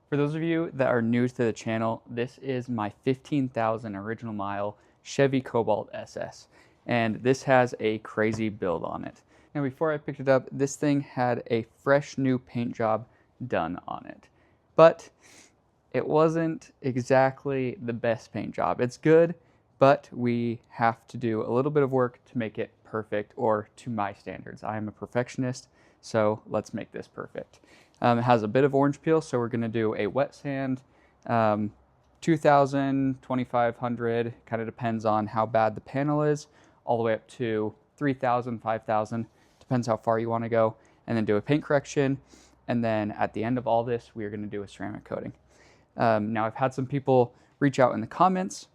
For those of you that are new to the channel, this is my 15,000 original mile Chevy Cobalt SS, and this has a crazy build on it. Now before I picked it up, this thing had a fresh new paint job done on it, but it wasn't exactly the best paint job. It's good, but we have to do a little bit of work to make it perfect, or to my standards. I am a perfectionist, so let's make this perfect. It has a bit of orange peel, so we're going to do a wet sand, 2,000, 2,500, kind of depends on how bad the panel is, all the way up to 3,000, 5,000, depends how far you want to go, and then do a paint correction, and then at the end of all this, we are going to do a ceramic coating. Now, I've had some people reach out in the comments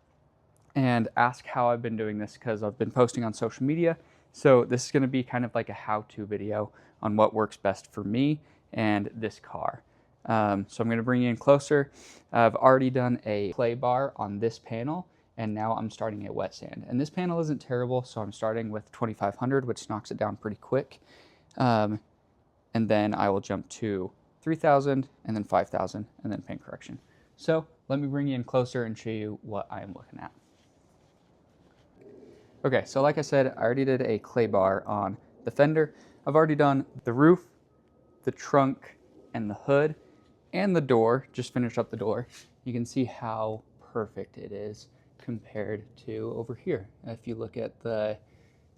and ask how I've been doing this, because I've been posting on social media, so this is going to be kind of like a how-to video on what works best for me and this car. So I'm going to bring you in closer. I've already done a clay bar on this panel, and now I'm starting a wet sand. And this panel isn't terrible, so I'm starting with 2,500, which knocks it down pretty quick. And then I will jump to 3,000, and then 5,000, and then paint correction. So let me bring you in closer and show you what I am looking at. Okay, so like I said, I already did a clay bar on the fender. I've already done the roof, the trunk, and the hood, and the door. Just finished up the door. You can see how perfect it is compared to over here. If you look at the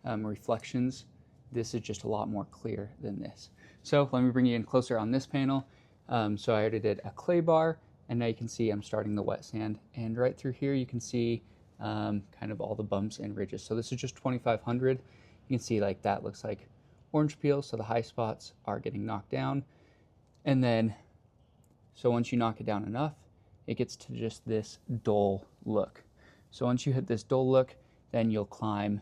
reflections, this is just a lot more clear than this. So let me bring you in closer on this panel. So I already did a clay bar, and now you can see I'm starting the wet sand. And right through here, you can see kind of all the bumps and ridges. So this is just 2,500. You can see like that looks like orange peel, so the high spots are getting knocked down. And then, so once you knock it down enough, it gets to just this dull look. So once you hit this dull look, then you'll climb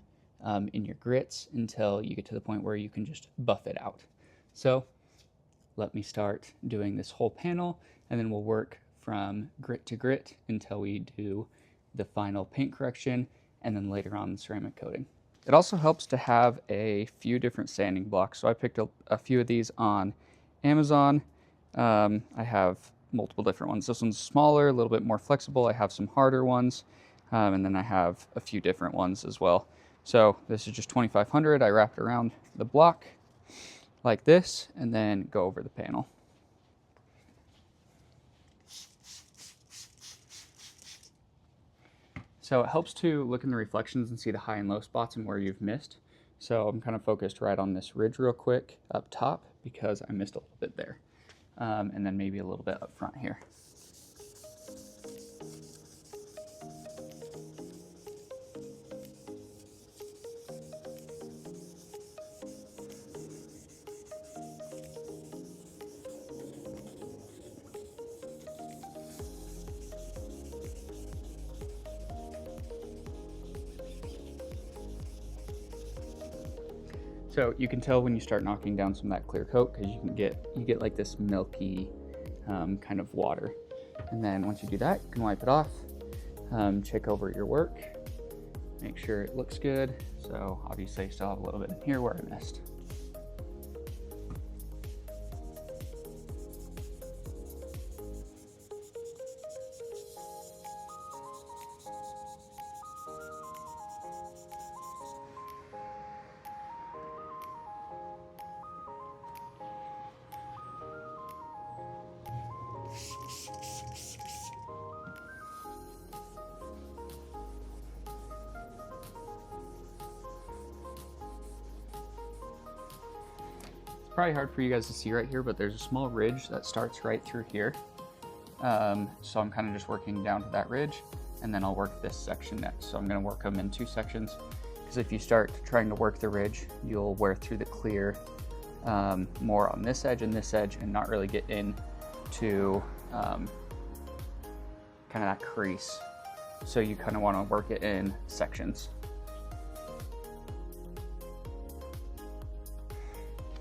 in your grits until you get to the point where you can just buff it out. So let me start doing this whole panel, and then we'll work from grit to grit until we do the final paint correction, and then later on the ceramic coating. It also helps to have a few different sanding blocks. So I picked up a few of these on Amazon. I have multiple different ones. This one's smaller, a little bit more flexible. I have some harder ones, and then I have a few different ones as well. So this is just 2,500. I wrapped around the block like this, and then go over the panel. So it helps to look in the reflections and see the high and low spots and where you've missed. So I'm kind of focused right on this ridge real quick up top, because I missed a little bit there. And then maybe a little bit up front here. So you can tell when you start knocking down some of that clear coat, because you get like this milky kind of water. And then once you do that, you can wipe it off, check over your work, make sure it looks good. So obviously I still have a little bit in here where I missed. Probably hard for you guys to see right here, but there's a small ridge that starts right through here. So I'm kind of just working down to that ridge, and then I'll work this section next. So I'm going to work them in two sections, because if you start trying to work the ridge, you'll wear through the clear more on this edge and this edge, and not really get into kind of that crease. So you kind of want to work it in sections.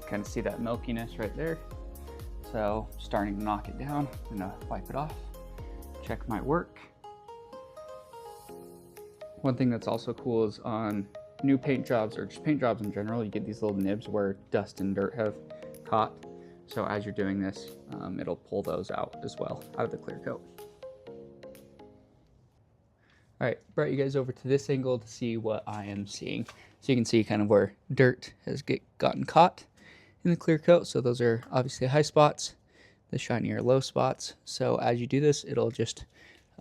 Kind of see that milkiness right there. So starting to knock it down. I'm gonna wipe it off, check my work. One thing that's also cool is on new paint jobs, or just paint jobs in general, you get these little nibs where dust and dirt have caught. So as you're doing this, it'll pull those out as well, out of the clear coat. All right, brought you guys over to this angle to see what I am seeing. So you can see kind of where dirt has gotten caught in the clear coat. So those are obviously high spots, the shiny or low spots. So as you do this, it'll just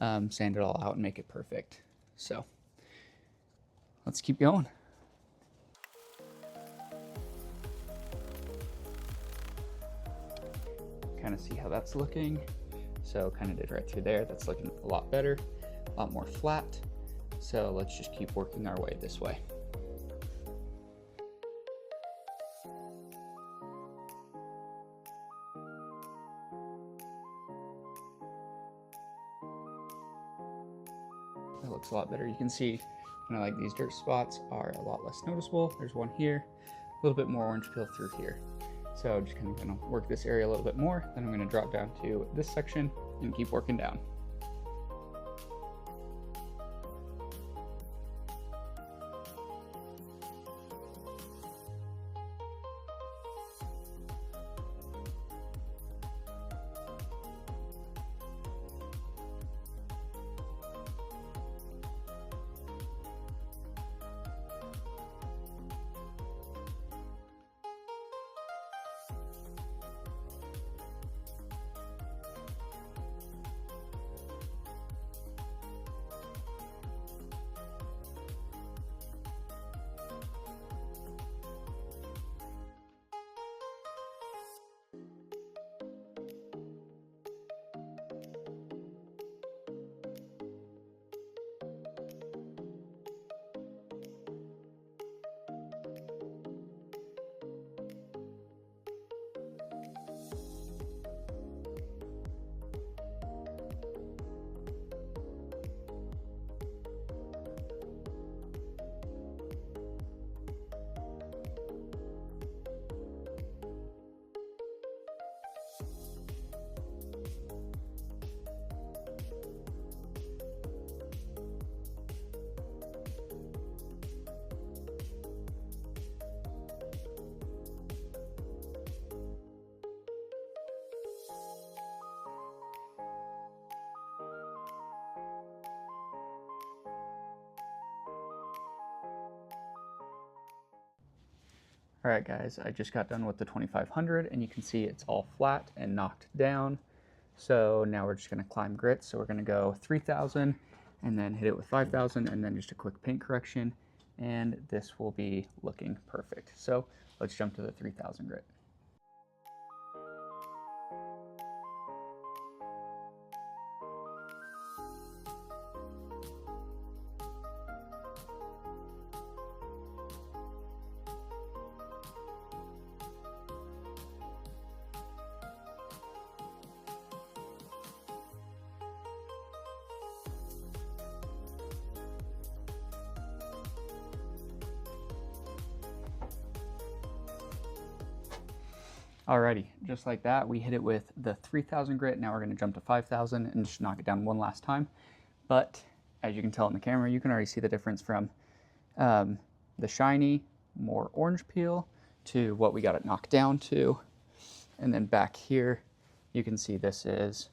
sand it all out and make it perfect. So let's keep going. Kind of see how that's looking. So kind of did right through there. That's looking a lot better, a lot more flat. So let's just keep working our way this way. That looks a lot better. You can see kind of like these dirt spots are a lot less noticeable. There's one here, a little bit more orange peel through here. So just kind of gonna work this area a little bit more. Then I'm gonna drop down to this section and keep working down. All right, guys, I just got done with the 2500 and you can see it's all flat and knocked down. So now we're just gonna climb grit. So we're gonna go 3000 and then hit it with 5000 and then just a quick paint correction. And this will be looking perfect. So let's jump to the 3000 grit. Alrighty, just like that, we hit it with the 3000 grit. Now we're gonna jump to 5000 and just knock it down one last time. But as you can tell in the camera, you can already see the difference from the shiny, more orange peel to what we got it knocked down to. And then back here, you can see this is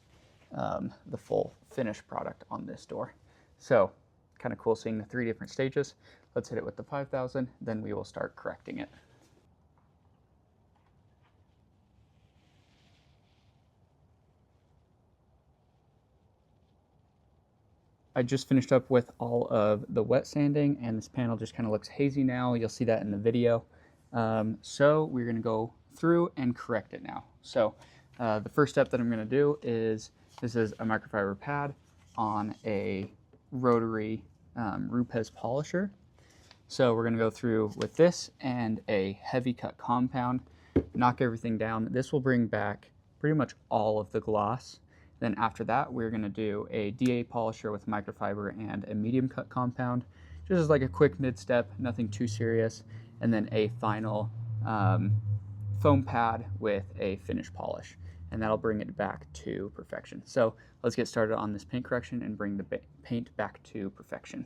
the full finished product on this door. So kind of cool seeing the 3 different stages. Let's hit it with the 5000, then we will start correcting it. I just finished up with all of the wet sanding and this panel just kind of looks hazy now. You'll see that in the video. So we're going to go through and correct it now. So the first step that I'm going to do is, this is a microfiber pad on a rotary Rupes polisher. So we're going to go through with this and a heavy cut compound, knock everything down. This will bring back pretty much all of the gloss. Then after that, we're going to do a DA polisher with microfiber and a medium cut compound, just as like a quick mid step, nothing too serious. And then a final foam pad with a finish polish, and that'll bring it back to perfection. So let's get started on this paint correction and bring the paint back to perfection.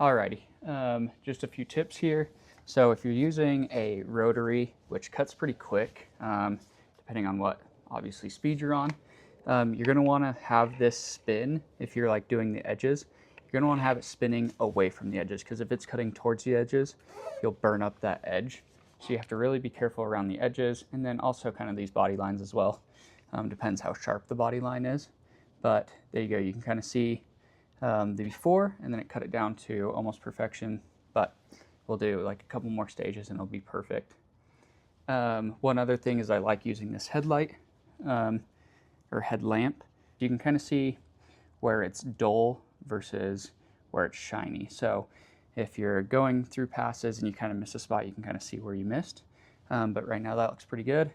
Alrighty, just a few tips here. So if you're using a rotary, which cuts pretty quick, depending on what obviously speed you're on, you're going to want to have this spin. If you're like doing the edges, you're going to want to have it spinning away from the edges, because if it's cutting towards the edges, you'll burn up that edge. So you have to really be careful around the edges, and then also kind of these body lines as well. Depends how sharp the body line is. But there you go, you can kind of see the before, and then it cut it down to almost perfection. But we'll do like a couple more stages and it'll be perfect. One other thing is I like using this headlight or headlamp. You can kind of see where it's dull versus where it's shiny. So if you're going through passes and you kind of miss a spot, you can kind of see where you missed. But right now that looks pretty good,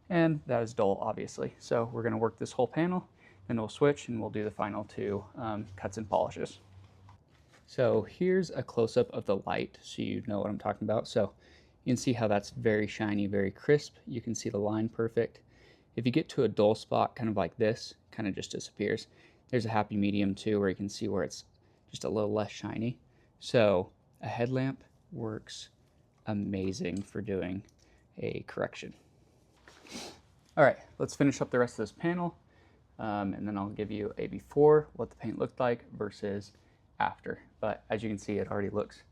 and that is dull, obviously. So we're going to work this whole panel, then we'll switch and we'll do the final two cuts and polishes. So here's a close-up of the light so you know what I'm talking about. So you can see how that's very shiny, very crisp. You can see the line perfect. If you get to a dull spot kind of like this, kind of just disappears. There's a happy medium too, where you can see where it's just a little less shiny. So a headlamp works amazing for doing a correction. All right, let's finish up the rest of this panel, and then I'll give you a before, what the paint looked like versus after. But as you can see, it already looks,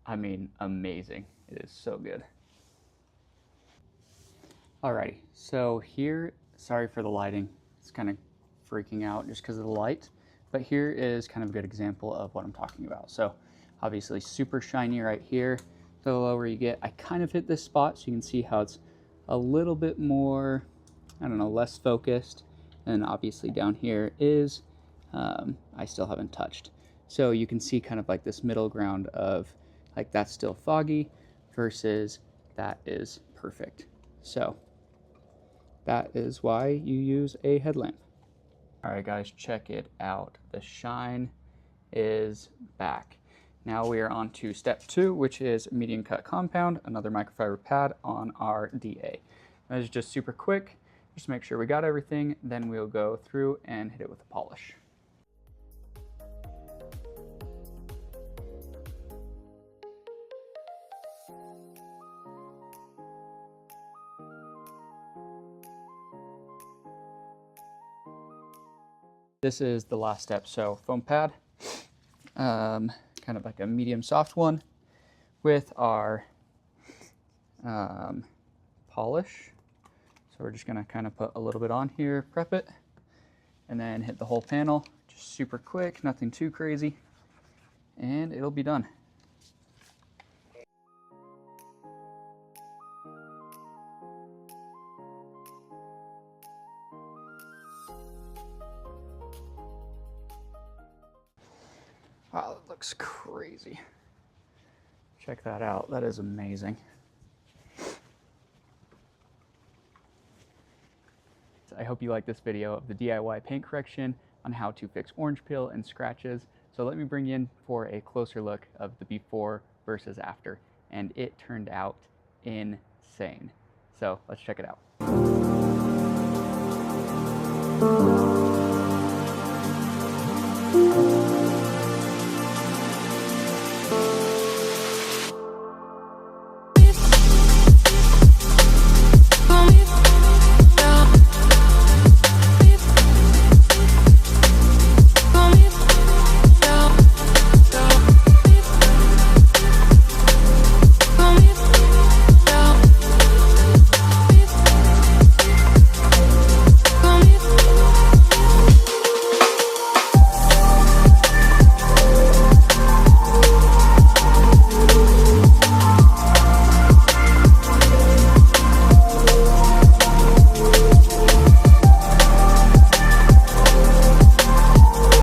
I mean, amazing. It is so good. Alrighty, so here, sorry for the lighting. It's kind of freaking out just because of the light. But here is kind of a good example of what I'm talking about. So obviously super shiny right here. The lower you get, I kind of hit this spot, so you can see how it's a little bit more, I don't know, less focused. And obviously down here is, I still haven't touched. So you can see kind of like this middle ground of like that's still foggy versus that is perfect. So that is why you use a headlamp. All right, guys, check it out. The shine is back. Now we are on to step 2, which is medium cut compound, another microfiber pad on our DA. That is just super quick. Just to make sure we got everything, then we'll go through and hit it with a polish. This is the last step. So foam pad, kind of like a medium soft one with our polish. So we're just gonna kind of put a little bit on here, prep it, and then hit the whole panel. Just super quick, nothing too crazy, and it'll be done. Wow, that looks crazy. Check that out. That is amazing. I hope you like this video of the DIY paint correction on how to fix orange peel and scratches. So let me bring you in for a closer look of the before versus after. And it turned out insane. So let's check it out.